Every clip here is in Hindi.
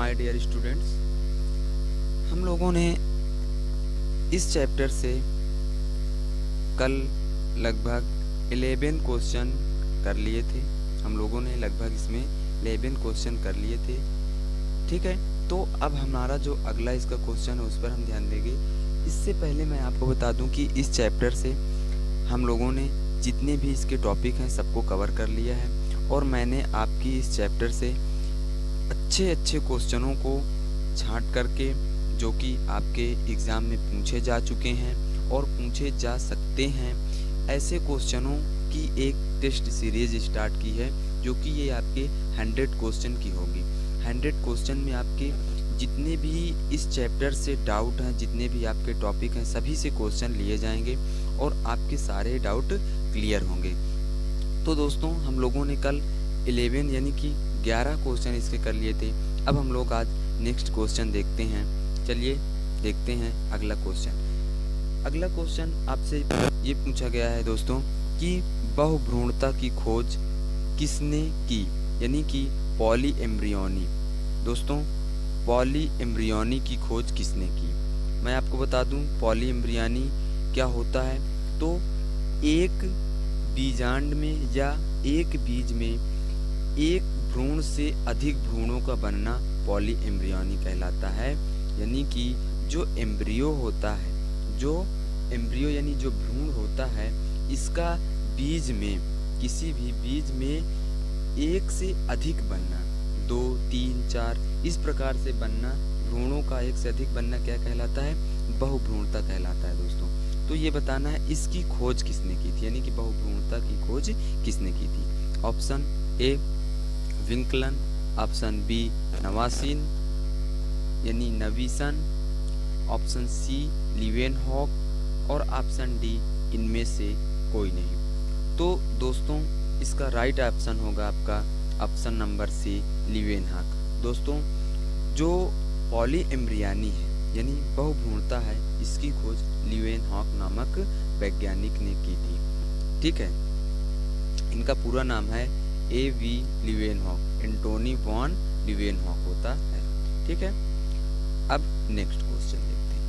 माय डियर स्टूडेंट्स, हम लोगों ने इस चैप्टर से कल लगभग 11 क्वेश्चन कर लिए थे। हम लोगों ने लगभग इसमें 11 क्वेश्चन कर लिए थे। ठीक है, तो अब हमारा जो अगला इसका क्वेश्चन है उस पर हम ध्यान देंगे। इससे पहले मैं आपको बता दूं कि इस चैप्टर से हम लोगों ने जितने भी इसके टॉपिक हैं सबको कवर कर लिया है और मैंने आपकी इस चैप्टर से अच्छे अच्छे क्वेश्चनों को छांट करके जो कि आपके एग्ज़ाम में पूछे जा चुके हैं और पूछे जा सकते हैं, ऐसे क्वेश्चनों की एक टेस्ट सीरीज स्टार्ट की है जो कि ये आपके 100 क्वेश्चन की होगी। 100 क्वेश्चन में आपके जितने भी इस चैप्टर से डाउट हैं, जितने भी आपके टॉपिक हैं, सभी से क्वेश्चन लिए जाएंगे और आपके सारे डाउट क्लियर होंगे। तो दोस्तों, हम लोगों ने कल 11 यानी कि 11 क्वेश्चन इसके कर लिए थे। अब हम लोग आज नेक्स्ट क्वेश्चन देखते हैं। चलिए देखते हैं अगला क्वेश्चन। अगला क्वेश्चन आपसे ये पूछा गया है दोस्तों कि बहुभ्रूणता की खोज किसने की, यानी कि पॉली एम्ब्रियोनी। दोस्तों, पॉली एम्ब्रियोनी की खोज किसने की? मैं आपको बता दूं पॉली एम्ब्रियोनी क्या होता है। तो एक बीजांड में या एक बीज में एक भ्रूण से अधिक भ्रूणों का बनना पॉली एम्ब्रियोनी कहलाता है। यानी कि जो एम्ब्रियो होता है, जो एम्ब्रियो यानी जो भ्रूण होता है, इसका बीज में, किसी भी बीज में एक से अधिक बनना, 2, 3, 4 इस प्रकार से बनना, भ्रूणों का एक से अधिक बनना क्या कहलाता है? बहुभ्रूणता कहलाता है दोस्तों। तो ये बताना है इसकी खोज किसने की थी, यानी कि बहुभ्रूणता की खोज किसने की थी। ऑप्शन ए विंकलन, ऑप्शन बी नवासिन यानी नवीसन, ऑप्शन सी लीवेनहॉक और ऑप्शन डी इनमें से कोई नहीं। तो दोस्तों, इसका राइट ऑप्शन होगा आपका ऑप्शन नंबर सी लीवेनहॉक। दोस्तों, जो पॉली एम्ब्रियोनी है यानी बहुभ्रूणता है, इसकी खोज लीवेनहॉक नामक वैज्ञानिक ने की थी। ठीक है, इनका पूरा नाम है A.V. Leeuwenhoek, Antony von Leeuwenhoek होता है। ठीक है, अब नेक्स्ट क्वेश्चन देखते हैं।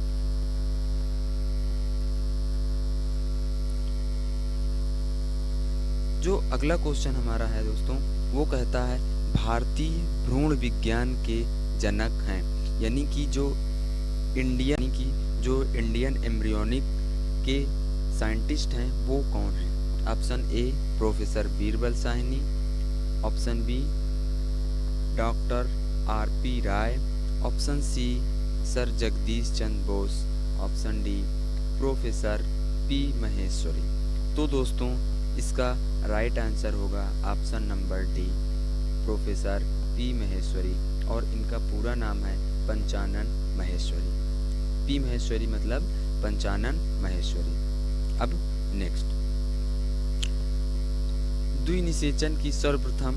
जो अगला क्वेश्चन हमारा है दोस्तों, वो कहता है भारतीय भ्रूण विज्ञान के जनक हैं, यानी कि जो इंडियन एम्ब्रियोनिक के साइंटिस्ट हैं वो कौन हैं। Option A professor Birbal Sahni, option B doctor R.P. Rai, option C sir Jagdish Chandra Bose, option D professor P. Maheshwari. तो दोस्तों, इसका राइट आंसर होगा option number D professor P. Maheshwari और इनका पूरा नाम है पंचानन महेश्वरी। P. महेश्वरी मतलब पंचानन महेश्वरी। अब नेक्स्ट, द्विनिषेचन की सर्वप्रथम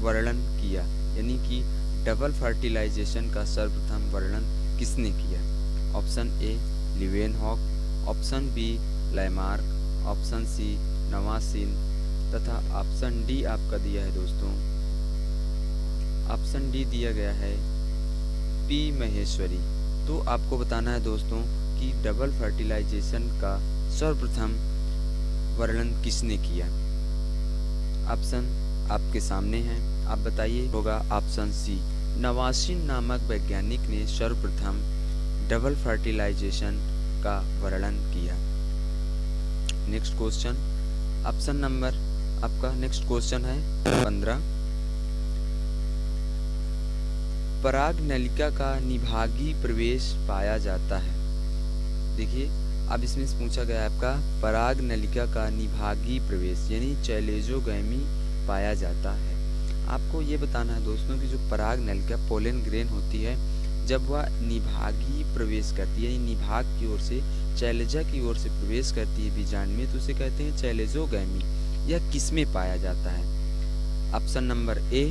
वर्णन किया, यानी कि डबल फर्टिलाइजेशन का सर्वप्रथम वर्णन किसने किया। Option A Leeuwenhoek, option B Lamarck, option C Navashin तथा ऑप्शन डी आपका दिया है दोस्तों, ऑप्शन डी दिया गया है P. महेश्वरी। तो आपको बताना है दोस्तों कि डबल फर्टिलाइजेशन का सर्वप्रथम वर्णन किसने किया। ऑप्शन आपके सामने हैं, आप बताइए। होगा ऑप्शन सी नवासिन नामक वैज्ञानिक ने सर्वप्रथम डबल फर्टिलाइजेशन का वर्णन किया। नेक्स्ट क्वेश्चन, ऑप्शन नंबर आपका नेक्स्ट क्वेश्चन है 15। पराग नलिका का निभागी प्रवेश पाया जाता है। देखिए, अब इसमें पूछा गया है आपका पराग नलिका का निभागी प्रवेश यानी चैलेजोगैमी पाया जाता है। आपको ये बताना है दोस्तों कि जो पराग नलिका पोलन ग्रेन होती है, जब वह निभागी प्रवेश करती है, निभाग की ओर से चैलेजा की ओर से प्रवेश करती है बीजांड में, तो उसे कहते हैं चैलेजोगैमी। यह किस में पाया जाता है? ऑप्शन नंबर ए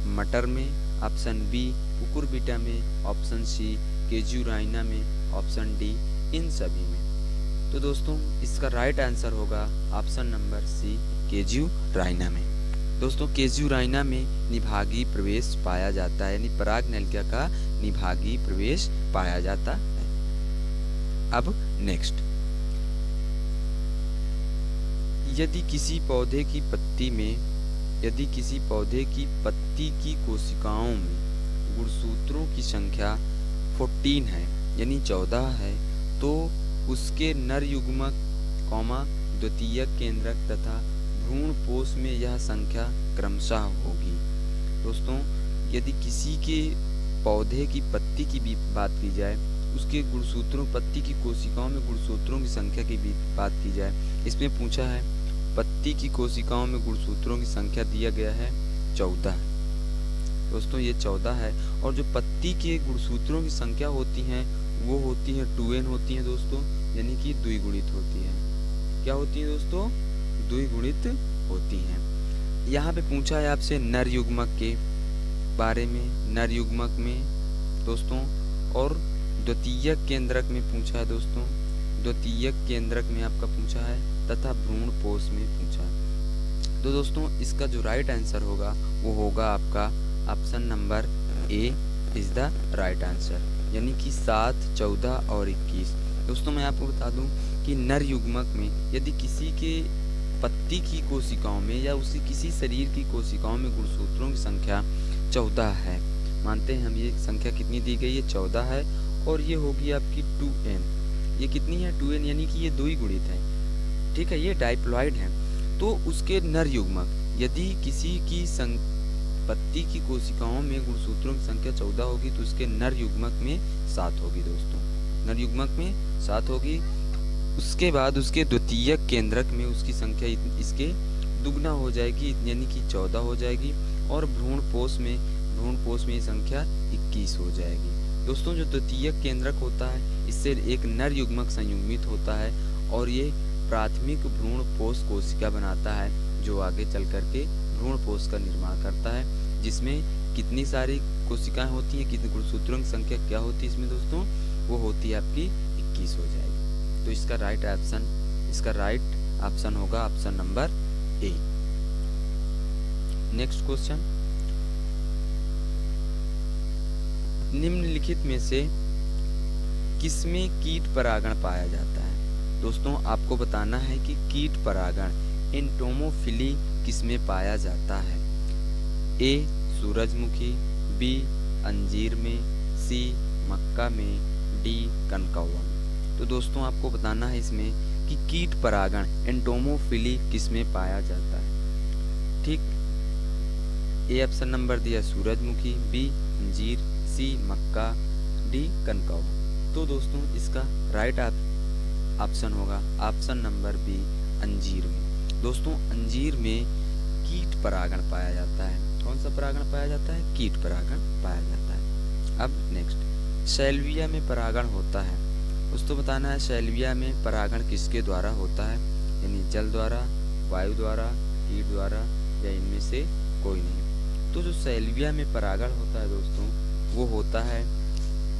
मटर में, ऑप्शन बी कुकुरबिटा में, ऑप्शन सी केजुराइना में, ऑप्शन डी इन सभी में। तो दोस्तों, इसका राइट आंसर होगा ऑप्शन नंबर सी केजुराइना में। दोस्तों केजुराइना में निभागीय प्रवेश पाया जाता है, यानी परागनलिका का निभागीय प्रवेश पाया जाता है। अब नेक्स्ट, यदि किसी पौधे की पत्ती की कोशिकाओं में गुणसूत्रों की संख्या 14 है, यानी 14 है, तो उसके नर युग्मक, द्वितीयक केंद्रक तथा भ्रूण पोष में यह संख्या क्रमशः होगी। दोस्तों यदि किसी के पौधे की पत्ती की भी बात की जाए, उसके गुणसूत्रों, पत्ती की कोशिकाओं में गुणसूत्रों की संख्या की भी बात की जाए, इसमें पूछा है पत्ती की कोशिकाओं में गुणसूत्रों की संख्या दिया गया है 14। दोस्तों ये 14 है, और जो पत्ती के गुणसूत्रों की संख्या होती हैं वो होती है 2n होती है दोस्तों, यानी कि द्विगुणित होती है। क्या होती है दोस्तों? द्विगुणित होती हैं। यहाँ पे पूछा है आपसे नर युग्मक के बारे में, नर युग्मक में दोस्तों, और द्वितीयक केंद्रक में पूछा है दोस्तों, द्वितीयक केंद्रक में आपका पूछा है, तथा भ्रूण पोष में पूछा है। तो दोस्तों इसका जो राइट आंसर होगा वो होगा आपका option number A is the right answer, यानी कि 7, 14 और 21। दोस्तों मैं आपको बता दूं कि नर युग्मक में यदि किसी के पत्ती की कोशिकाओं में या उसी किसी शरीर की कोशिकाओं में गुणसूत्रों की संख्या 14 है, मानते हैं हम ये संख्या कितनी दी गई है? 14 है, और ये होगी आपकी 2n। ये कितनी है? 2n, यानी कि ये द्विगुणित है, ठीक है, ये डाइप्लॉइड है। तो उसके नर युग्मक, यदि किसी की पत्ती की कोशिकाओं में गुणसूत्रों की संख्या 14 होगी तो उसके नर युग्मक में 7 होगी दोस्तों, नर युग्मक में 7 होगी। उसके बाद उसके द्वितीयक केंद्रक में उसकी संख्या इसके दुगना हो जाएगी, यानी कि 14 हो जाएगी, और भ्रूण पोष में ये संख्या 21 हो जाएगी। दोस्तों जो द्वितीयक केंद्रक होता है इससे एक नर युग्मक संयुग्मित होता है, और ये प्राथमिक भ्रूण पोष कोशिका बनाता है, जो आगे चल करके भ्रूण पोष का निर्माण करता है, जिसमें कितनी सारी कोशिकाएं होती हैं, कितने गुणसूत्रों की संख्या क्या होती है इसमें दोस्तों? वो होती है आपकी 21 हो जाएगी। तो इसका राइट ऑप्शन होगा option number A. Next question, निम्नलिखित में से किसमें कीट परागण पाया जाता है? दोस्तों आपको बताना है कि कीट परागण एंटोमोफिली किसमें पाया जाता है? ए सूरजमुखी, बी अंजीर में, सी मक्का में, डी कनकौवा। तो दोस्तों आपको बताना है इसमें कि कीट परागण एंटोमोफिली किसमें पाया जाता है, ठीक। ए ऑप्शन नंबर दिया सूरजमुखी, बी अंजीर, सी मक्का, डी कनकौवा। तो दोस्तों इसका राइट ऑप्शन होगा ऑप्शन नंबर बी अंजीर में। दोस्तों अंजीर में कीट परागण पाया जाता है। कौन सा परागण पाया जाता है? कीट परागण पाया जाता है। अब नेक्स्ट, सैल्विया में परागण होता है। दोस्तों बताना है सैल्विया में परागण किसके द्वारा होता है, यानी जल द्वारा, वायु द्वारा, कीट द्वारा, या इनमें से कोई नहीं। तो जो सैल्विया में परागण होता है दोस्तों वो होता है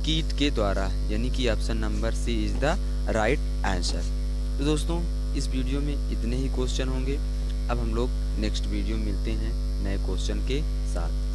कीट के द्वारा, यानी कि option number C is the right answer. तो दोस्तों इस वीडियो में इतने ही क्वेश्चन होंगे। अब हम लोग नेक्स्ट वीडियो मिलते हैं नए क्वेश्चन के साथ।